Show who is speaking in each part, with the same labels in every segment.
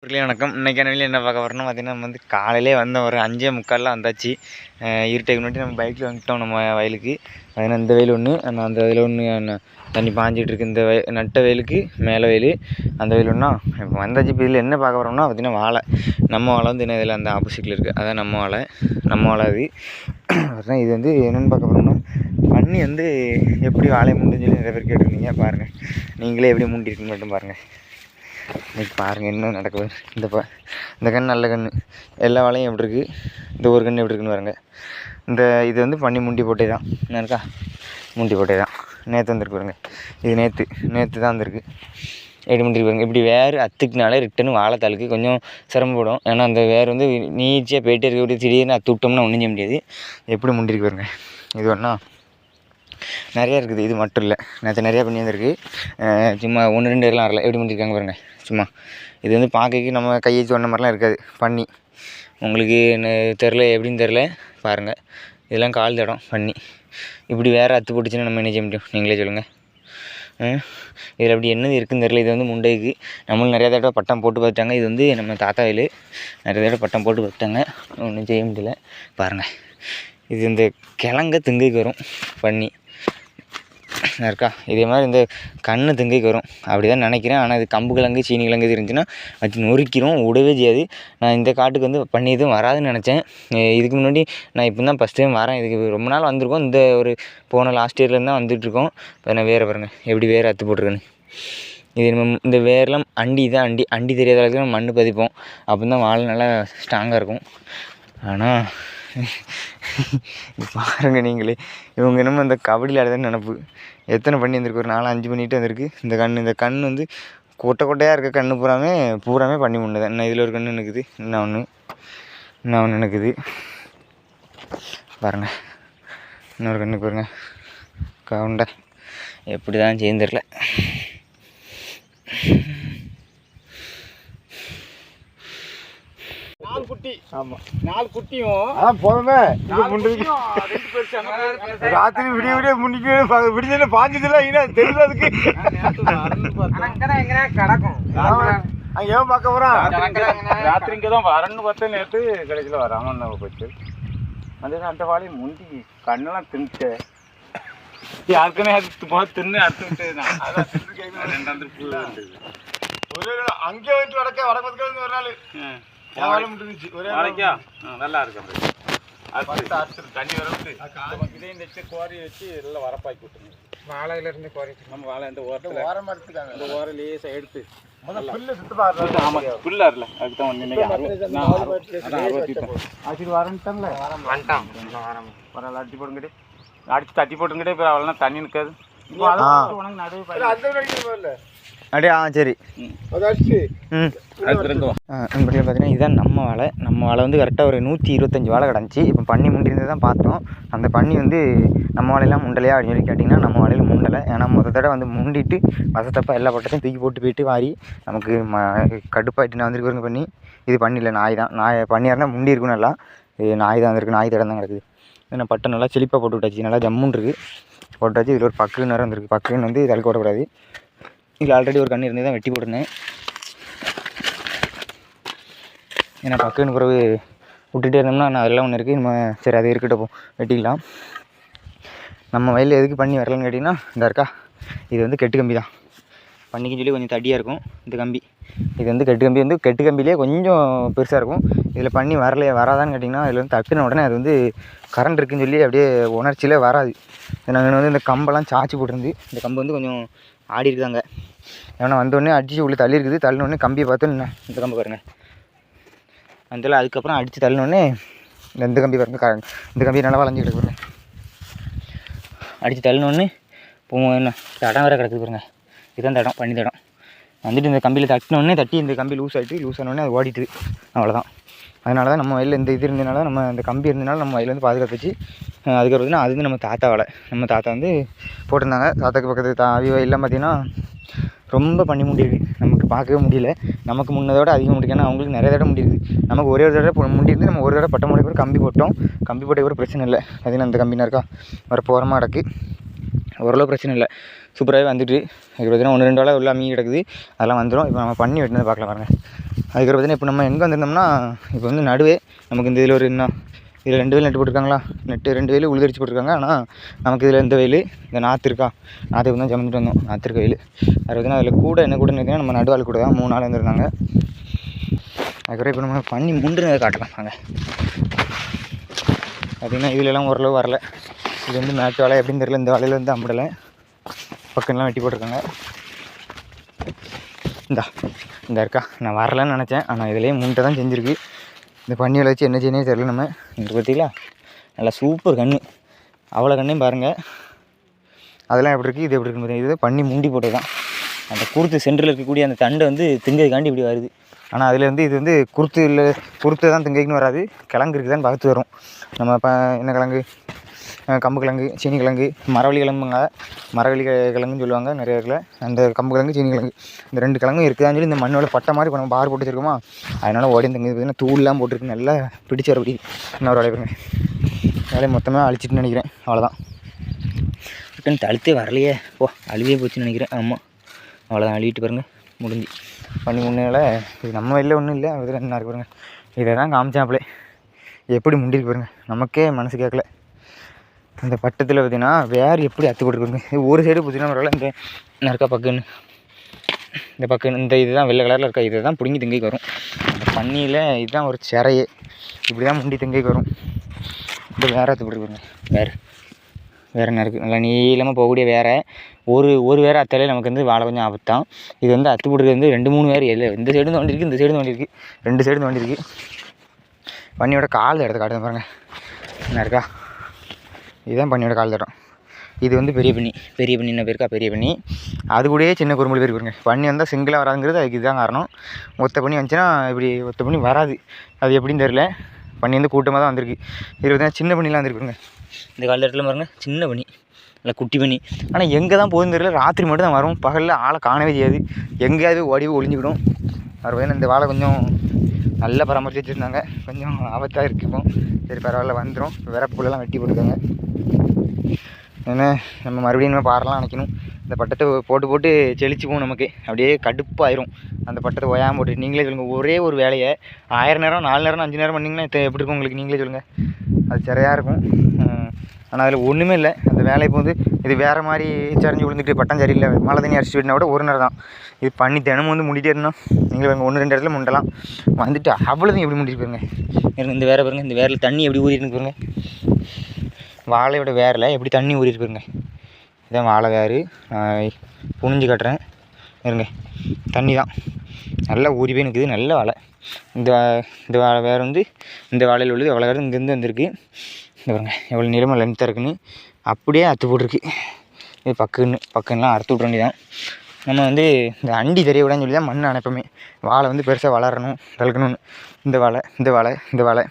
Speaker 1: வணக்கம். இன்றைக்கான வீடியோ என்ன பார்க்க வரணும் பார்த்தீங்கன்னா, நம்ம வந்து காலையிலே வந்தோம். ஒரு 5:45 வந்தாச்சு. இருட்டுக்கு முன்னாடி நம்ம பைக்கில் வந்துட்டோம் நம்ம வயலுக்கு. பார்த்தீங்கன்னா இந்த வயல் ஒன்று, அந்த வயல் ஒன்று தண்ணி பாஞ்சிட்டு இருக்கு. இந்த நட்ட வயலுக்கு மேலே வயல், அந்த வயல் ஒன்றா இப்போ வந்தாச்சு. இப்போ இதில் என்ன பார்க்க வரோம்னா பார்த்தீங்கன்னா வாழை. நம்ம வாழை வந்து என்ன இதில் அந்த ஆப்போசிட்டில் இருக்குது, அதான் நம்ம வாழை அது. இது வந்து என்னென்னு பார்க்க போகிறோம்னா, பண்ணி வந்து எப்படி வாழையை முண்டுன்னு சொல்லி நிறைய பேர் கேட்டிருந்தீங்க. பாருங்கள், நீங்களே எப்படி முண்டிருக்குன்னு மட்டும் பாருங்கள். இன்றைக்கி பாருங்கள் என்ன நடக்குது. இந்த கன்று நல்ல கன்று, எல்லா வாழையும் எப்படி இருக்குது, இந்த ஒரு கன்று எப்படி இருக்குன்னு பாருங்கள். இது வந்து பண்ணி முண்டி போட்டே தான். என்ன இருக்கா, முண்டி போட்டே தான். நேற்று வந்துருக்கு பாருங்க. இது நேற்று தான் வந்திருக்கு. எப்படி முண்டி பாருங்க. இப்படி வேறு அத்துக்குனாலே ரிட்டர்னு வாழைத்தாளுக்கு கொஞ்சம் சிரமப்படும். ஏன்னா அந்த வேறு வந்து நீச்சியாக போயிட்டே இருக்கக்கூடிய திடீர்னு அத்து விட்டோம்னா ஒன்றும் செய்ய முடியாது. எப்படி முண்டிருக்கு பாருங்க. இது ஒன்றா நிறையா இருக்குது, இது மட்டும் இல்லை, நேற்று நிறையா பண்ணி வந்திருக்கு. சும்மா 1-2 எல்லாம் வரல. எப்படி பண்ணியிருக்காங்க பாருங்கள். சும்மா இது வந்து பார்க்க நம்ம கையை சொன்ன மாதிரிலாம் இருக்காது. பண்ணி உங்களுக்கு என்ன தெரில, எப்படின்னு தெரில பாருங்கள். இதெல்லாம் கால் தடம் பண்ணி. இப்படி வேறு அத்து போட்டுச்சுன்னா நம்ம என்ன செய்ய முடியும், நீங்களே சொல்லுங்கள். இதில் அப்படி என்னது இருக்குதுன்னு தெரில. இது வந்து முண்டைக்கு நம்மளும் நிறையா தடவை பட்டம் போட்டு பார்த்துட்டாங்க. இது வந்து நம்ம தாத்தா வயல், நிறைய தடவை பட்டம் போட்டு பார்த்துட்டாங்க, ஒன்றும் செய்ய முடியல. பாருங்கள், இது இந்த கிழங்க திங்கைக்கு வரும் பண்ணி இருக்கா. இதே மாதிரி இந்த கண்ணு திங்கைக்கு வரும் அப்படி தான் நினைக்கிறேன். ஆனால் இது கம்பு கிழங்கு சீனி கிழங்கு இது இருந்துச்சுன்னா வச்சு நொறுக்கிறோம், விடவே செய்யாது. நான் இந்த காட்டுக்கு வந்து பண்ணி எதுவும் வராதுன்னு நினச்சேன். இதுக்கு முன்னாடி நான் இப்போ தான் ஃபஸ்ட் டைம் வரேன். இதுக்கு ரொம்ப நாள் வந்திருக்கோம். இந்த ஒரு போன லாஸ்ட் இயர்லேருந்து தான் வந்துட்டுருக்கோம். இப்போ நான் வேறு பாருங்கள் எப்படி வேறு அத்து போட்டிருக்கேன்னு. இது நம்ம இந்த வேரெலாம் அண்டி தெரியாத அளவுக்கு நம்ம மண் பதிப்போம். அப்போ தான் வாழை நல்லா ஸ்ட்ராங்காக இருக்கும். ஆனால் பாருங்கள் நீங்களே, இவங்க என்னமோ இந்த கபடி விளையாடுறதுன்னு நினப்பு. எத்தனை பண்ணி வந்திருக்கு, ஒரு 4-5 பண்ணிட்டு வந்திருக்கு. இந்த கண் வந்து கொட்டையாக இருக்க கன்று பூராமே பண்ணி முன்னது. இன்னும் இதில் ஒரு கன்று நிற்குது, இன்னும் ஒன்று நிற்குது பாருங்கள். இன்னொரு கன்று பாருங்கள். கவுண்டை எப்படி தான் சேர்ந்துடல.
Speaker 2: குட்டி, ஆமாம் 4 குட்டியும் போதுமே. ராத்திரி விடிய முன்னிக்கு விடிஞ்சல பாஞ்சதுல தெரியல. அதுக்கு கிடக்கும் அங்கே ஏன் பார்க்க போகிறான். ராத்திரி இங்கே தான் வரணுன்னு பார்த்தா நேற்று கடைசியில் வராமல் போச்சு. அந்த வாழையை முந்தி கண்ணெல்லாம் தின்னுட்டு யாருக்குன்னே தின்னு அறுத்து ஒரு அங்கே வந்துட்டு வடக்கு ஒரு நாள் நல்லா இருக்கு. தண்ணி வரவிட்டு இதையும் வச்சு கோரி வச்சு எல்லாம் வரப்பாக்கி விட்டுருங்க. வாழையிலேருந்து கோரி நம்ம வாழை இந்த ஓரமாக எடுத்துக்காங்க. இந்த ஓரம் லேசாக எடுத்து புல்லு சுத்தமாக. ஆமாம், புல்லாக இல்லை, அதுக்கு தான் அடிச்சுட்டு வரேன்ட்டாங்களே. வந்துட்டான் பரவாயில்ல. அடிச்சு போடுங்கிட்டு அடிச்சு தட்டி போட்டுங்கிட்டே இப்போ அவ்வளோனா தண்ணி நிற்காது. உனக்கு நடுவு
Speaker 1: அப்படியே சரி. பார்த்தீங்கன்னா இதுதான் நம்ம வாழை வந்து கரெக்டாக ஒரு 125 வாழை கிடந்துச்சு. இப்போ பண்ணி முண்டிருந்தது தான் பார்த்தோம். அந்த பண்ணி வந்து நம்ம வாழையெல்லாம் முண்டலையா அப்படின்னு சொல்லி கேட்டிங்கன்னா நம்ம வாழையில் முண்டலை. ஏன்னா தடவை வந்து முண்டிட்டு வசத்தப்பா எல்லா பட்டத்தையும் தூக்கி போட்டு வாரி நமக்கு கடுப்பாயிட்டு நான் வந்துருக்கு பண்ணி. இது பண்ணிஇல்லை, நாய் பண்ணியாக இருந்தால் முண்டி இருக்கும். நல்லா இது நாய் தான் வந்திருக்கு, நாய் தடம் தான் கிடக்குது. நான் பட்டம் நல்லா செழிப்பாக போட்டு விட்டாச்சு, நல்லா ஜம்முன்னு இருக்குது போட்டாச்சு. இதில் ஒரு பக்குன்னு நேரம் வந்துருக்கு. பக்குன்னு வந்து இது அழுக்க விடக்கூடாது. இதில் ஆல்ரெடி ஒரு கன்று இருந்தே தான் வெட்டி போட்டிருந்தேன். ஏன்னா பக்குன்னு பிறகு விட்டுட்டே இருந்தோம்னா நான் அதெல்லாம் ஒன்று இருக்குது. நம்ம சரி அது இருக்கட்டும், வெட்டிக்கலாம். நம்ம வயலில் எதுக்கு பண்ணி வரலன்னு கேட்டிங்கன்னா, இந்த இருக்கா, இது வந்து கெட்டு கம்பி தான். பண்ணிக்குன்னு சொல்லி கொஞ்சம் தடியாக இருக்கும் இந்த கம்பி. இது வந்து கெட்டு கம்பிலே கொஞ்சம் பெருசாக இருக்கும். இதில் பண்ணி வராதான்னு கேட்டிங்கன்னா, இதில் வந்து தட்டுன உடனே அது வந்து கரண்ட் இருக்குதுன்னு சொல்லி அப்படியே உணர்ச்சியிலே வராது. நாங்கள் வந்து இந்த கம்பெல்லாம் சாய்ச்சி போட்டிருந்து, இந்த கம்பு வந்து கொஞ்சம் ஆடி இருக்காங்க. ஏன்னா வந்தோடனே அடித்து உள்ளே தள்ளி இருக்குது. தள்ளினோடனே கம்பியை பார்த்து இந்த கம்பு பாருங்கள். அதில் அதுக்கப்புறம் அடித்து தள்ளினோடனே இந்த கம்பி பாருங்கள், இந்த கம்பி நல்லா வளைஞ்சிக்கிட்டு பாருங்க. அடித்து தள்ளினோடனே இப்போ என்ன தடம் வேறு கிடக்குது பாருங்கள். இதுதான் தடம், பண்ணி தடம். வந்துட்டு இந்த கம்பியில் தட்டி இந்த கம்பி லூஸ் ஆனோடனே அது ஓடிட்டு அவ்வளோதான். அதனால தான் நம்ம வயலில் இந்த இது இருந்ததுனால, நம்ம இந்த கம்பி இருந்ததுனால நம்ம வயலில் வந்து பாதுகாத்து வச்சு. அதுக்கப்புறம் அது வந்து நம்ம தாத்தா வாழை. நம்ம தாத்தா வந்து போட்டிருந்தாங்க. தாத்தாக்கு பக்கத்து அவி வயலில் பார்த்திங்கன்னா ரொம்ப பண்ணி முடியிருக்கு. நமக்கு பார்க்கவே முடியல. நமக்கு முன்னதோட அதிகம் முடியும். ஏன்னா அவங்களுக்கு நிறைய தடவை முடியிருக்கு. நமக்கு ஒரே ஒரு தடவை முண்டிருந்து நம்ம ஒரு தடவை பட்டம் முடிய கம்பி போட்டோம். கம்பி போட்ட ஒரு பிரச்சனை இல்லை. பார்த்தீங்கன்னா அந்த கம்பினா இருக்கா வர போகிறமா கிடக்கு. ஓரளவு பிரச்சனை இல்லை, சூப்பராகவே வந்துட்டு. அதுக்கு பார்த்தீங்கன்னா 1-2 வேலை உள்ள மீன் கிடக்குது, அதெல்லாம் வந்துடும். இப்போ நம்ம பண்ணி வெட்டினதை பார்க்கலாம் பாருங்கள். அதுக்கு பார்த்தீங்கன்னா இப்போ நம்ம எங்கே வந்திருந்தோம்னா, இப்போ வந்து நடுவே நமக்கு இந்த இதில் ஒரு இன்னும் இதில் 2 வயல் நட்டு போட்டிருக்காங்களா, நட்டு 2 வயல் உழுதரிச்சு போட்டிருக்காங்க. ஆனால் நமக்கு இதில் இந்த வயல் இந்த நாற்று இருக்கா, நாற்றுக்கு தான் ஜமந்துட்டு வந்தோம், நாற்று இருக்க வயல். அது பார்த்தீங்கன்னா அதில் கூட என்ன கூட நிற்கிறேன், நம்ம நடுவாள் கூட தான் 3 நாள் வந்துருந்தாங்க. அதுக்கப்புறம் இப்போ நம்ம பண்ணி முண்டுனதை காட்டலாம் வாங்க. பார்த்திங்கன்னா இதிலெல்லாம் ஓரளவு வரல. இது வந்து மேட்டு வாழை எப்படின்னு தெரியல, இந்த வாழையில் வந்து அம்பிடலை, பக்கம்லாம் வெட்டி போட்டிருக்காங்க. இந்த இருக்கா, நான் வரலன்னு நினச்சேன், ஆனால் இதுலேயே முண்டை தான் செஞ்சுருக்கு. இந்த பன்னியை வச்சு என்ன செய்யணும் தெரியல. நம்ம இங்கே பார்த்தீங்களா நல்லா சூப்பர் கன்று, அவ்வளோ கண்ணையும் பாருங்கள். அதெல்லாம் எப்படி இருக்குது, இது எப்படி இருக்குன்னு பார்த்தீங்கன்னா இது பண்ணி முண்டி போட்டது தான். அந்த குருத்து சென்டரில் இருக்கக்கூடிய அந்த தண்டை வந்து திங்கிறதுக்காண்டி இப்படி வருது. ஆனால் அதில் வந்து இது வந்து குருத்து தான் திங்கைக்குன்னு வராது, கிழங்கு இருக்குதான்னு பார்த்து வரும். நம்ம என்ன கிழங்கு, கம்பு கிழங்கு, சீனி கிழங்கு, மரவள்ளி கிழங்குங்க, மரவள்ளி கிழங்குன்னு சொல்லுவாங்க நிறைய இடத்துல. அந்த கம்பு கிழங்கு, சீனி கிழங்கு, இந்த 2 கிழங்கும் இருக்குதான்னு சொல்லி இந்த மண்ணோட பட்டை மாதிரி இப்போ நம்ம பார் போட்டு வச்சிருக்கோமா, அதனால் ஓடி இந்த பார்த்தீங்கன்னா தூள்லாம் போட்டுருக்கு, நல்லா பிடிச்சி வரப்படி. இன்னொரு வேலையை பாருங்க, வேலையை மொத்தமாக அழிச்சிட்டுன்னு நினைக்கிறேன். அவ்வளோதான், சிக்கன் தழுத்தே வரலையே, அழுவே போச்சுன்னு நினைக்கிறேன். ஆமாம், அவ்வளோதான், அழுவிட்டு பாருங்கள், முடிஞ்சு பண்ணி முன்னால். இது நம்ம வெளில ஒன்றும் இல்லை, அதில் என்ன இருக்கு பாருங்கள். இதை தான் காமிச்சாப்பிலே எப்படி முண்டிருக்கு பாருங்கள், நமக்கே மனசு கேட்கல. இந்த பட்டத்தில் பார்த்திங்கன்னா வேறு எப்படி அத்து போட்டுருக்குங்க. இது ஒரு சைடு பார்த்தீங்கன்னா பரவாயில்ல, இந்த நறுக்கா பக்குன்னு இந்த பக்கம் இந்த இதுதான் வெள்ளை கலரில் இருக்கா, இதை தான் பிடுங்கி திங்கைக்கு வரும். அந்த பன்னியில் இதுதான் ஒரு சிறையே, இப்படி தான் முண்டி திங்கைக்கு வரும். இந்த வேறு அத்து போட்டுருக்குங்க, வேறு நறுக்கு நல்லா நீளமாக போகக்கூடிய வேறு ஒரு வேறு அத்தாலே நமக்கு வந்து வாழை கொஞ்சம் ஆபத்தான். இது வந்து அத்து போட்டுருக்கு வந்து 2-3 வேறு இல்லை, இந்த சைடு வண்டிருக்கு, இந்த சைடு வண்டிருக்கு, 2 சைடு வண்டிருக்கு. பன்னியோட கால் இடத்த காட்டுது பாருங்கள், என்ன இருக்கா, இதுதான் பன்னியோட கால் தடம். இது வந்து பெரிய பண்ணி என்ன பேருக்கா, பெரிய பண்ணி. அது கூடயே சின்ன குறும்பல் பேர் பாருங்க. பன்னி வந்தால் சிங்கிளாக வராதுங்கிறது அதுக்கு இதுதான் காரணம். ஒத்த பண்ணி வந்துச்சுன்னா இப்படி ஒத்த பண்ணி வராது, அது எப்படின்னு தெரில. பண்ணி வந்து கூட்டமாக தான் வந்திருக்கு. இது பார்த்தீங்கன்னா சின்ன பண்ணிலாம் வந்துருக்குங்க, இந்த கால இடத்துல பாருங்க, சின்ன பண்ணி, இல்லை குட்டி பண்ணி. ஆனால் எங்கே தான் போகுதுன்னு தெரியல, ராத்திரி மட்டும் தான் வரும், பகலில் ஆளை காணவே செய்யாது, எங்கேயாவது ஓடி ஒளிஞ்சிக்கிடும். அவர் பார்த்தீங்கன்னா இந்த வாழை கொஞ்சம் நல்லா பராமரித்து வச்சுருந்தாங்க, கொஞ்சம் ஆபத்தாக இருக்குப்போம். சரி பரவாயில்ல, வந்துடும். விறப்புக்குள்ளெல்லாம் வெட்டி போட்டுருக்காங்க. ஏன்னா நம்ம மறுபடியும் நம்ம பாரெல்லாம் அணைக்கணும். இந்த பட்டத்தை போட்டு செழிச்சுப்போம், நமக்கு அப்படியே கடுப்பாயிரும் அந்த பட்டத்தை ஓயாமல் போட்டு. நீங்களே சொல்லுங்கள், ஒரே ஒரு வேலையை 1000 நேரம் 4 நேரம் 5 நேரம் பண்ணிங்கன்னா எப்படி இருக்கும் உங்களுக்கு, நீங்களே சொல்லுங்கள். அது சரியாக இருக்கும். ஆனால் அதில் ஒன்றுமே இல்லை, அந்த வேலை இப்போ வந்து இது வேறு மாதிரி சரிஞ்சு விழுந்துட்டு பட்டம் சரியில்லை, மழை தண்ணி அடிச்சு விட்டுனா கூட ஒரு நேரம் தான். இது பண்ணி தினமும் வந்து முடிட்டே இருந்தோம். நீங்களே 1-2 இடத்துல முண்டலாம் வந்துட்டு அவ்வளோதான் எப்படி முடிட்டு போயிருங்க. இந்த வேறு பாருங்கள், இந்த வேரில் தண்ணி எப்படி ஊறிட்டு பாருங்க, வாழையோட வேரில் எப்படி தண்ணி ஊறிட்டு பாருங்க. இதான் வாழை வேறு, புனிஞ்சு காட்டுறேன் இருங்க, தண்ணி தான் நல்லா ஊறி போய் நிற்குது, நல்ல வாழை. இந்த வாழை வேறு வந்து இந்த வாழையில் உள்ளது எவ்வளோ வேறு இங்கேருந்து வந்திருக்கு. இந்த பாருங்க எவ்வளோ நிலமாக லென்த்தாக இருக்குன்னு, அப்படியே அறுத்து போட்டிருக்கு. இது பக்கம்லாம் அறுத்து விட்ற வேண்டியதான். நம்ம வந்து இந்த அண்டி தெரிய விடான்னு சொல்லி தான் மண் அணைப்போமே, வாழை வந்து பெருசாக வளரணும் தழுக்கணும்னு. இந்த வாழை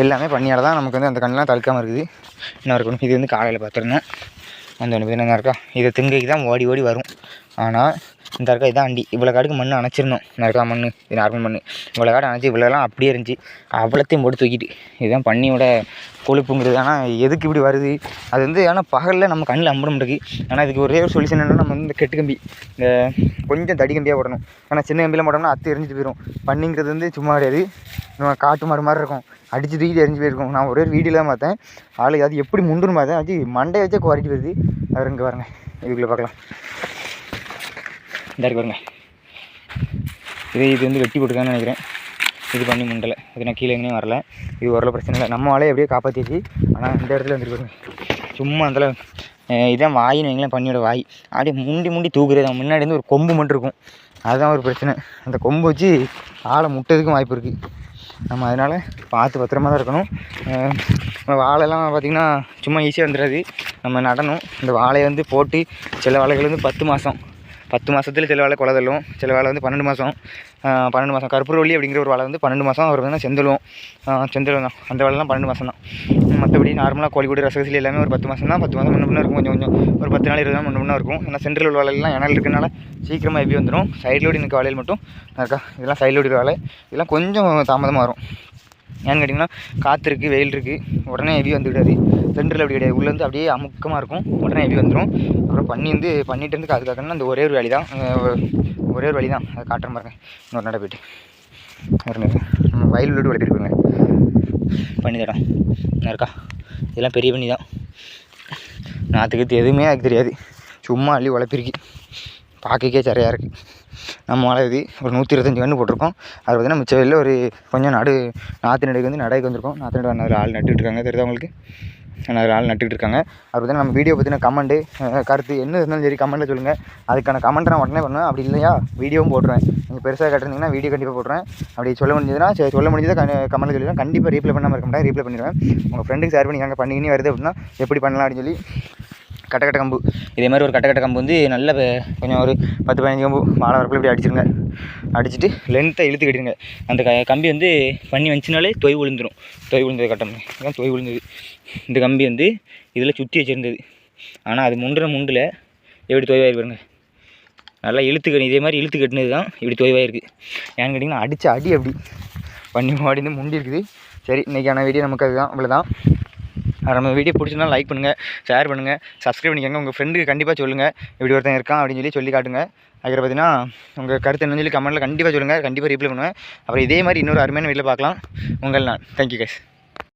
Speaker 1: எல்லாமே பண்ணியால் தான் நமக்கு வந்து அந்த கண்ணெலாம் தழுக்காமல் இருக்குது. என்ன இருக்கணும், இது வந்து காலையில் பார்த்துருந்தேன். அந்த ஒன்று என்ன இருக்கா, இதை திங்கைக்கு தான் ஓடி வரும். ஆனால் இந்த இருக்கா இதான் அண்டி. இவ்வளோ காடுக்கு மண் அணைச்சிருந்தோம், இருக்கா மண், இது நார்மல் மண். இவ்வளோ காடு அணைச்சி இவ்வளோலாம் அப்படியே இருந்துச்சு, அவ்வளோத்தையும் போட்டு தூக்கிட்டு. இதுதான் பன்னியோட கொழுப்புங்கிறது. ஆனால் எதுக்கு இப்படி வருது அது வந்து, ஆனால் பகலில் நம்ம கண்ணில் அம்பிட முடியுது. ஆனால் இதுக்கு ஒரே ஒரு சொல்யூஷன் என்னென்னா, நம்ம வந்து இந்த கெட்டு கம்பி, இந்த கொஞ்சம் தடி கம்பியாக போடணும். ஆனால் சின்ன கம்பியில் போட்டோம்னா அத்து எரிஞ்சிட்டு போயிடும். பன்னிங்கிறது வந்து சும்மா கிடையாது, நம்ம காட்டு மாடு மாதிரி இருக்கும், அடிச்சு தூக்கிட்டு எரிஞ்சு போயிருக்கும். நான் ஒரே ஒரு வீடியோலாம் பார்த்தேன், ஆளு அது எப்படி முண்டுன்னு பார்த்தேன், அது மண்டையை வச்சே குவாரிட்டு வருது. அவர் இங்கே பாருங்க, இதுக்குள்ளே பார்க்கலாம். இந்த இருக்கு பாருங்க, இது வந்து வெட்டி போட்டுருக்கான்னு நினைக்கிறேன். இது பண்ணி முண்டலை, இது நான் கீழே எங்கேயும் வரல. இது ஓரளவு பிரச்சனை இல்லை, நம்ம வாழையை எப்படியே காப்பாற்றிச்சு. ஆனால் இந்த இடத்துல வந்துருக்கு பாருங்க, சும்மா அதில் இதான் வாயின்னு வைங்களேன், பன்னியோட வாய் அப்படியே முண்டி தூக்குறது. அவன் முன்னாடி வந்து ஒரு கொம்பு மட்டும் இருக்கும், அதுதான் ஒரு பிரச்சனை. அந்த கொம்பு வச்சு ஆளை முட்டதுக்கும் வாய்ப்பு இருக்குது. நம்ம அதனால் பார்த்து பத்திரமா தான் இருக்கணும். வாழைலாம் பார்த்திங்கன்னா சும்மா ஈஸியாக வந்துடாது, நம்ம நடணும். இந்த வாழையை வந்து போட்டு சில வாழைகள் வந்து 10 மாதத்தில் சில வாழை குலை தள்ளும், சில வாழை வந்து 12 மாதம். கற்பூரவள்ளி அப்படிங்கிற ஒரு வாழை வந்து 12 மாதம். அவர் வந்து செந்தலும் தான், அந்த வாழைலாம் 12 மாதம் தான். மற்றபடி நார்மலாக கோழிக்கூடு ரசகசிலி எல்லாமே ஒரு 10 மாதம் தான். 10 மாதம் முன்ன இருக்கும், கொஞ்சம் ஒரு 10 நாள் 20 நாள் முன்ன இருக்கும். ஏன்னா சென்ட்ரல் உள்ள வாழைலாம் இணல் இருக்கனால சீக்கிரமாக எப்படி வந்துடும். சைட்லோடு இருக்க வாழையில் மட்டும் இருக்கா, இதெல்லாம் சைட்லோடு வாழை, இதெல்லாம் கொஞ்சம் தாமதமாக வரும். ஏன்னு கேட்டிங்கன்னா காற்று இருக்குது, வெயில் இருக்குது, உடனே ஹெவி வந்துவிடாது. சென்டரில் அப்படி கிடையாது, உள்ளே வந்து அப்படியே அமுக்கமாக இருக்கும், உடனே எப்படி வந்துடும். அப்புறம் பண்ணிட்டு இருந்து அதுக்காகனா அந்த ஒரே ஒரு வழி தான், அதை காட்டுற பாருங்க. இன்னொரு நட போய்ட்டு நம்ம வயல் உள்ளோடு வளர்த்திருக்குங்க பண்ணி தடம் என்ன இருக்கா. இதெல்லாம் பெரிய பண்ணி தான், நாற்றுக்கு எதுவுமே எனக்கு தெரியாது, சும்மா அள்ளி உழப்பிருக்கு, பார்க்கக்கே சரியாக இருக்குது. நம்ம வளருது ஒரு 125 கன்று போட்டிருக்கோம். அது பார்த்திங்கன்னா மிச்ச வயலில் ஒரு கொஞ்சம் நாற்று நடுக்கு வந்து நடைக்கு வந்திருக்கோம். நாற்று நடு அதில் ஆள் நட்டுக்கிட்டு இருக்காங்க, தெரியுதா உங்களுக்கு, அதில் ஆள் நட்டுக்கிட்டு இருக்காங்க. அது பார்த்திங்கன்னா நம்ம வீடியோ பற்றின கமெண்ட்டு கருத்து என்ன இருந்தாலும் சரி கமெண்ட்டில் சொல்லுங்கள். அதுக்கான கமெண்ட்டை நான் உடனே பண்ணுவேன். அப்படி இல்லையா வீடியோவும் போட்டுருவேன். நீங்கள் பெருசாக கேட்டிருந்தீங்கன்னா வீடியோ கண்டிப்பாக போட்டுருவேன். அப்படி சொல்ல முடிஞ்சதுன்னா கமெண்ட்டில் சொல்லிடுவேன். கண்டிப்பாக ரீப்ளை பண்ணாமல் இருக்க மாட்டேன், ரீப்ளை பண்ணிடுவேன். உங்கள் ஃப்ரெண்டுக்கு ஷேர் பண்ணிக்காங்க, பண்ணிக்கினே வருது அப்படின்னா எப்படி பண்ணலாம் அப்படின்னு சொல்லி. கட்டை கம்பு இதே மாதிரி ஒரு கட்டை கம்பு வந்து நல்ல கொஞ்சம் ஒரு 10-15 கம்பு வாழை வரப்பில் இப்படி அடிச்சிருங்க. அடிச்சுட்டு லென்த்தை இழுத்து கட்டிடுங்க. அந்த கம்பி வந்து பண்ணி வந்துச்சுனாலே தொய் விழுந்துடும். தொய் விழுந்தது கட்டணும், இதான் தொய் விழுந்தது. இந்த கம்பி வந்து இதில் சுற்றி வச்சுருந்தது, ஆனால் அது முண்டில் எப்படி தொய்வாயிருப்பாருங்க. நல்லா இதே மாதிரி இழுத்து கட்டினது தான் இப்படி தொய்வாயிருக்கு. ஏன்னு கேட்டிங்கன்னா அடித்த அடி அப்படி பண்ணி மாடி முண்டி இருக்குது. சரி, இன்றைக்கான வீடியோ நமக்கு அதுதான், அவ்வளோதான். நம்ம வீடியோ பிடிச்சிருந்தா லைக் பண்ணுங்கள், ஷேர் பண்ணுங்கள், சப்ஸ்கிரைப் பண்ணிக்கோங்க. உங்கள் ஃப்ரெண்டுக்கு கண்டிப்பாக சொல்லுங்கள் இப்படி ஒருத்தன் இருக்கான் அப்படின்னு சொல்லி காட்டுங்க. அதுக்கு பார்த்தீங்கன்னா உங்கள் கருத்து என்னன்னு சொல்லி கமெண்ட்டில் கண்டிப்பாக சொல்லுங்கள், கண்டிப்பாக ரீப்ளை பண்ணுவேன். அப்புறம் இதே மாதிரி இன்னொரு அருமையான வீட்டில் பார்க்கலாம். உங்கள் நான் தேங்க்யூ கைஸ்.